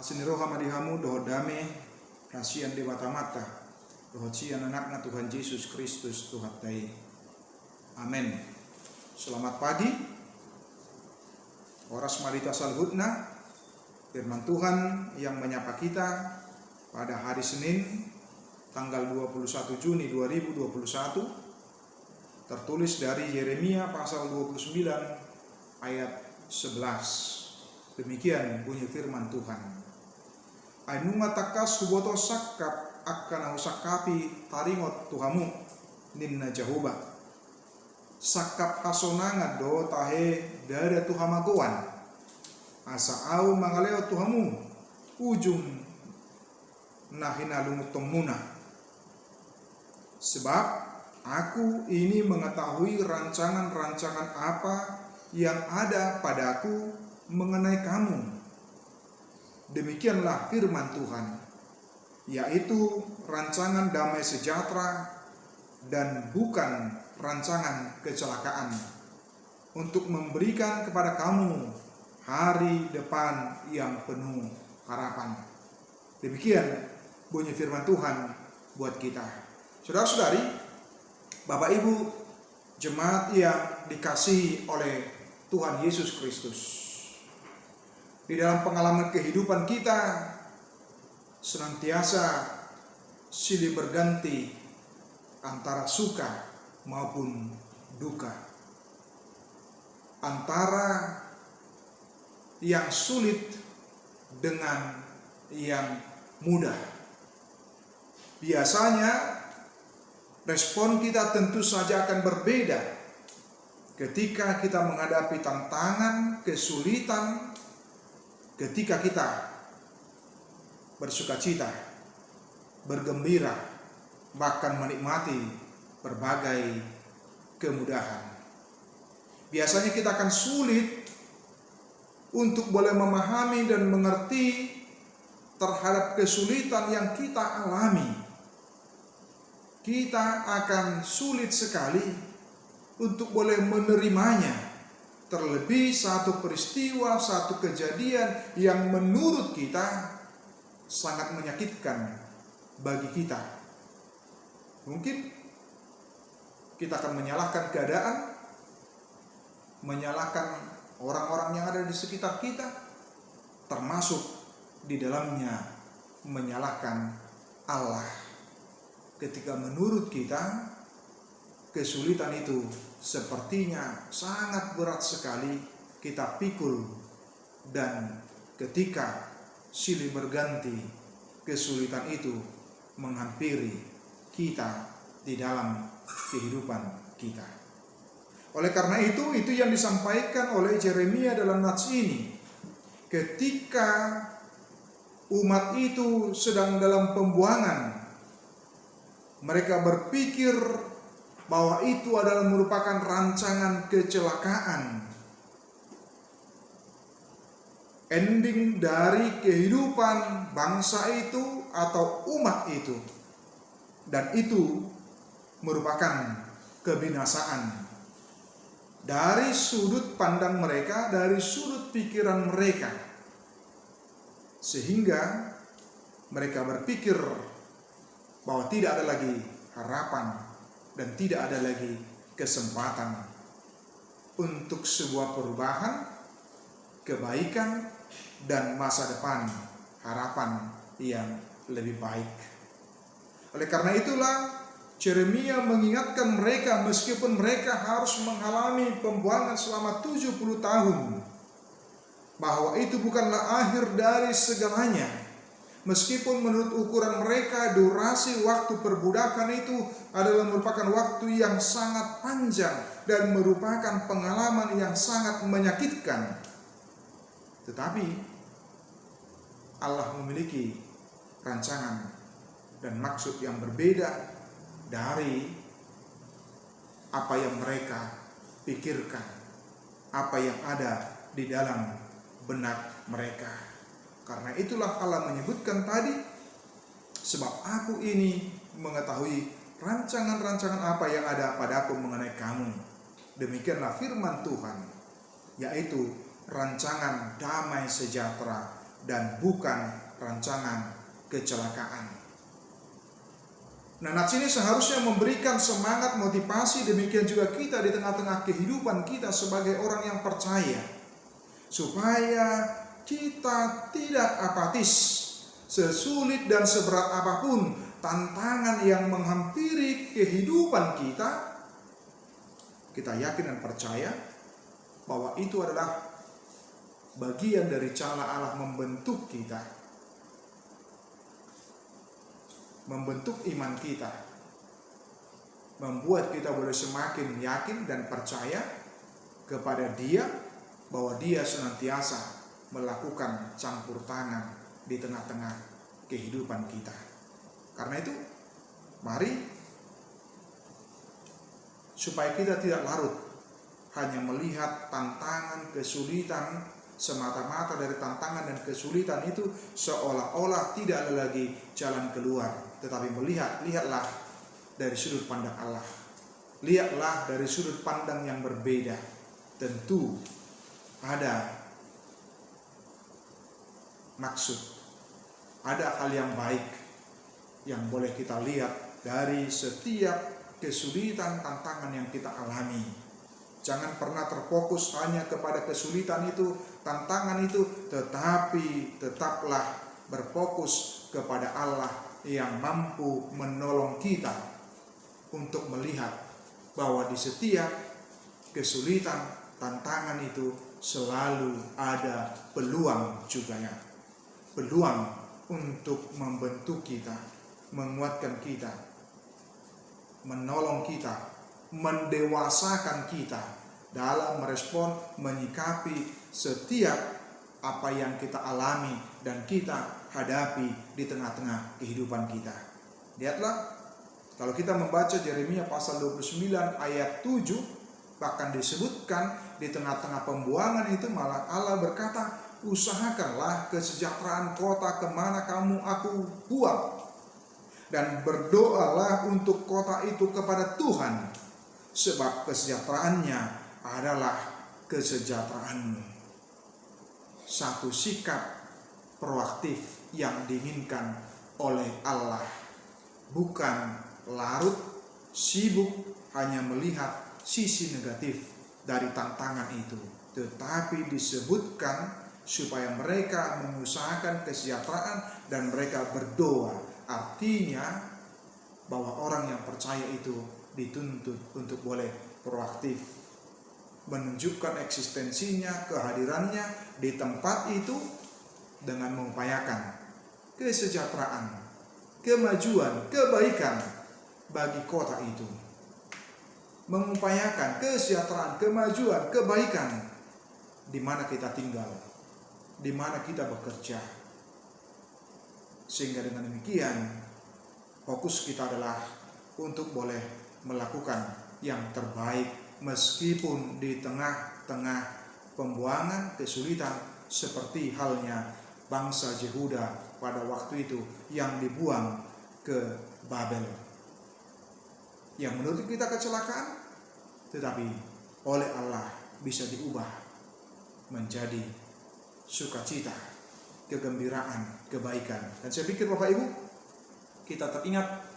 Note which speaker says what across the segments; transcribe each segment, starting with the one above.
Speaker 1: Asiniroha madihamu doho dame rasian dewata mata doho cian anakna Tuhan Yesus Kristus Tuhan dai. Amin. Selamat pagi. Oras marita salhutna. Firman Tuhan yang menyapa kita pada hari Senin tanggal 21 Juni 2021 tertulis dari Yeremia pasal 29 ayat 11. Demikian bunyi firman Tuhan. Ainunga takas huboto sakap akan sakapi taringot Tuhamu ninna Jahoba. Sakap hasonanga do tahe dari Tuhamagoan. Asa au mangaleo Tuhamu ujung nahina lumutomuna. Sebab aku ini mengetahui rancangan-rancangan apa yang ada padaku mengenai kamu. Demikianlah firman Tuhan, yaitu rancangan damai sejahtera dan bukan rancangan kecelakaan, untuk memberikan kepada kamu hari depan yang penuh harapan. Demikian bunyi firman Tuhan buat kita. Saudara-saudari, Bapak Ibu, jemaat yang dikasihi oleh Tuhan Yesus Kristus. Di dalam pengalaman kehidupan kita senantiasa silih berganti antara suka maupun duka, antara yang sulit dengan yang mudah. Biasanya respon kita tentu saja akan berbeda ketika kita menghadapi tantangan, kesulitan, ketika kita bersukacita, bergembira, bahkan menikmati berbagai kemudahan. Biasanya kita akan sulit untuk boleh memahami dan mengerti terhadap kesulitan yang kita alami. Kita akan sulit sekali untuk boleh menerimanya. Terlebih satu peristiwa, satu kejadian yang menurut kita sangat menyakitkan bagi kita. Mungkin kita akan menyalahkan keadaan, menyalahkan orang-orang yang ada di sekitar kita, termasuk di dalamnya menyalahkan Allah. Ketika menurut kita kesulitan itu sepertinya sangat berat sekali kita pikul, dan ketika silih berganti kesulitan itu menghampiri kita di dalam kehidupan kita. Oleh karena itu yang disampaikan oleh Yeremia dalam nats ini, ketika umat itu sedang dalam pembuangan, mereka berpikir bahwa itu adalah merupakan rancangan kecelakaan, ending dari kehidupan bangsa itu atau umat itu, dan itu merupakan kebinasaan. Dari sudut pandang mereka, dari sudut pikiran mereka, sehingga mereka berpikir bahwa tidak ada lagi harapan dan tidak ada lagi kesempatan untuk sebuah perubahan, kebaikan, dan masa depan, harapan yang lebih baik. Oleh karena itulah Yeremia mengingatkan mereka, meskipun mereka harus mengalami pembuangan selama 70 tahun, bahwa itu bukanlah akhir dari segalanya. Meskipun menurut ukuran mereka durasi waktu perbudakan itu adalah merupakan waktu yang sangat panjang dan merupakan pengalaman yang sangat menyakitkan, tetapi Allah memiliki rancangan dan maksud yang berbeda dari apa yang mereka pikirkan, apa yang ada di dalam benak mereka. Karena itulah Allah menyebutkan tadi, sebab aku ini mengetahui rancangan-rancangan apa yang ada padaku mengenai kamu. Demikianlah firman Tuhan, yaitu rancangan damai sejahtera dan bukan rancangan kecelakaan. Nah, nats ini seharusnya memberikan semangat, motivasi, demikian juga kita di tengah-tengah kehidupan kita sebagai orang yang percaya, supaya kita tidak apatis. Sesulit dan seberat apapun tantangan yang menghampiri kehidupan kita, kita yakin dan percaya bahwa itu adalah bagian dari cara Allah membentuk kita, membentuk iman kita, membuat kita boleh semakin yakin dan percaya kepada Dia, bahwa Dia senantiasa melakukan campur tangan di tengah-tengah kehidupan kita. Karena itu, mari supaya kita tidak larut hanya melihat tantangan, kesulitan, semata-mata dari tantangan dan kesulitan itu seolah-olah tidak ada lagi jalan keluar, tetapi lihatlah dari sudut pandang Allah. Lihatlah dari sudut pandang yang berbeda. Tentu ada maksud, ada hal yang baik yang boleh kita lihat dari setiap kesulitan, tantangan yang kita alami. Jangan pernah terfokus hanya kepada kesulitan itu, tantangan itu, tetapi tetaplah berfokus kepada Allah yang mampu menolong kita untuk melihat bahwa di setiap kesulitan, tantangan itu selalu ada peluang juga ya. Peluang untuk membentuk kita, menguatkan kita, menolong kita, mendewasakan kita dalam merespon, menyikapi setiap apa yang kita alami dan kita hadapi di tengah-tengah kehidupan kita. Lihatlah, kalau kita membaca Yeremia pasal 29 ayat 7, bahkan disebutkan di tengah-tengah pembuangan itu malah Allah berkata, usahakanlah kesejahteraan kota kemana kamu aku buang, dan berdoalah untuk kota itu kepada Tuhan, sebab kesejahteraannya adalah kesejahteraanmu. Satu sikap proaktif yang diinginkan oleh Allah, bukan larut sibuk hanya melihat sisi negatif dari tantangan itu, tetapi disebutkan supaya mereka mengusahakan kesejahteraan dan mereka berdoa. Artinya bahwa orang yang percaya itu dituntut untuk boleh proaktif, menunjukkan eksistensinya, kehadirannya di tempat itu dengan mengupayakan kesejahteraan, kemajuan, kebaikan bagi kota itu. Mengupayakan kesejahteraan, kemajuan, kebaikan di mana kita tinggal, di mana kita bekerja. Sehingga dengan demikian fokus kita adalah untuk boleh melakukan yang terbaik meskipun di tengah-tengah pembuangan, kesulitan, seperti halnya bangsa Yehuda pada waktu itu yang dibuang ke Babel. Yang menurut kita kecelakaan, tetapi oleh Allah bisa diubah menjadi sukacita, kegembiraan, kebaikan. Dan saya pikir Bapak Ibu, kita teringat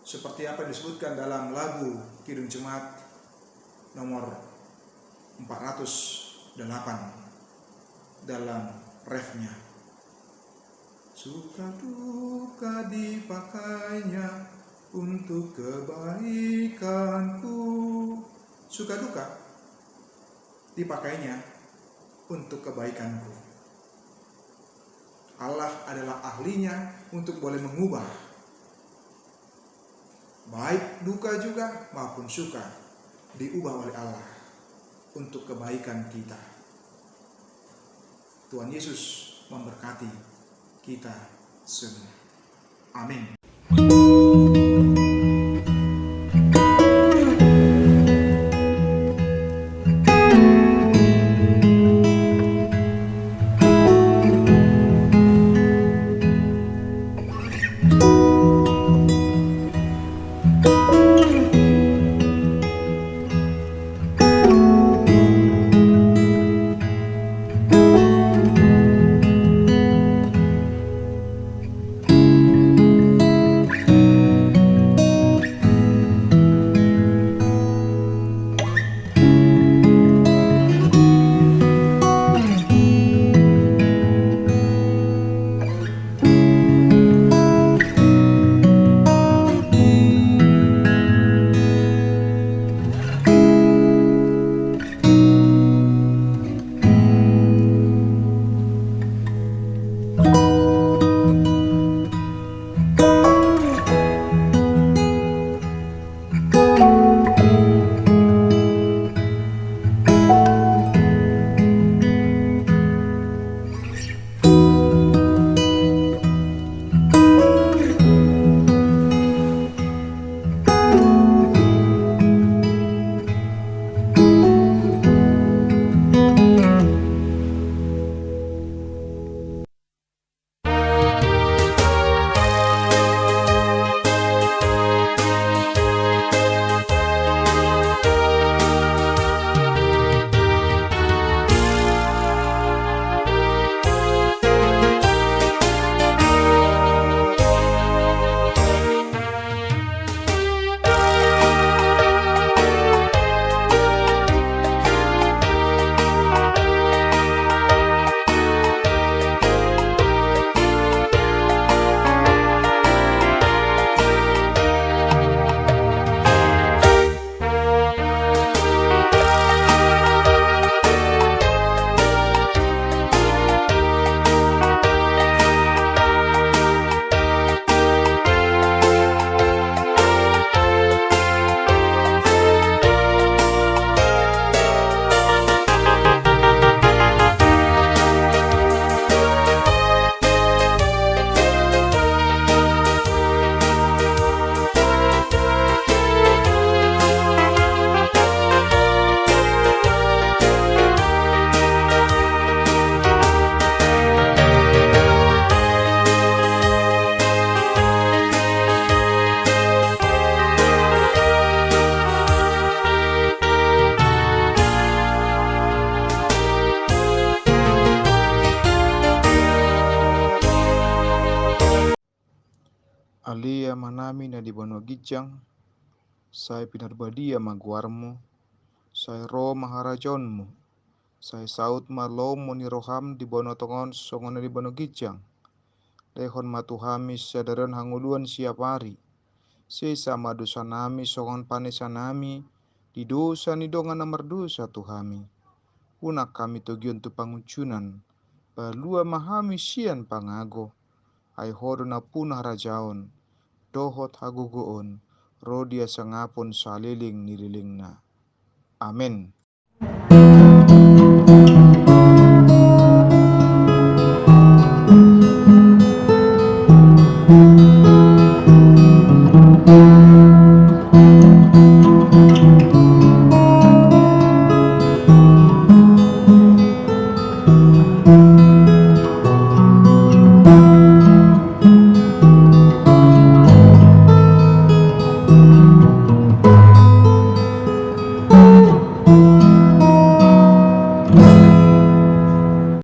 Speaker 1: seperti apa yang disebutkan dalam lagu Kidung Jemaat nomor 408 dalam refnya. Suka duka dipakainya untuk kebaikanku. Suka duka dipakainya untuk kebaikanku. Allah adalah ahlinya untuk boleh mengubah baik duka juga maupun suka, diubah oleh Allah untuk kebaikan kita. Tuhan Yesus memberkati kita semua. Amin.
Speaker 2: Alia manami na di bono gijang, sai pinarbadia maguarmu, sai ro maharajonmu, sai saut malomo ni roham di bono tongon songona di bono gijang, lehon matuhamis sadaran hanguluan siap hari, sesama dosa nami songon panesa nami, di dosa ni dongan namar dosa Tuhami. Unak kami togion tu panguncunan, balua mahami sian pangago, ai hodo na punah rajaon, dohot hagugoon, rodia sangapon saliling nililingna. Amin.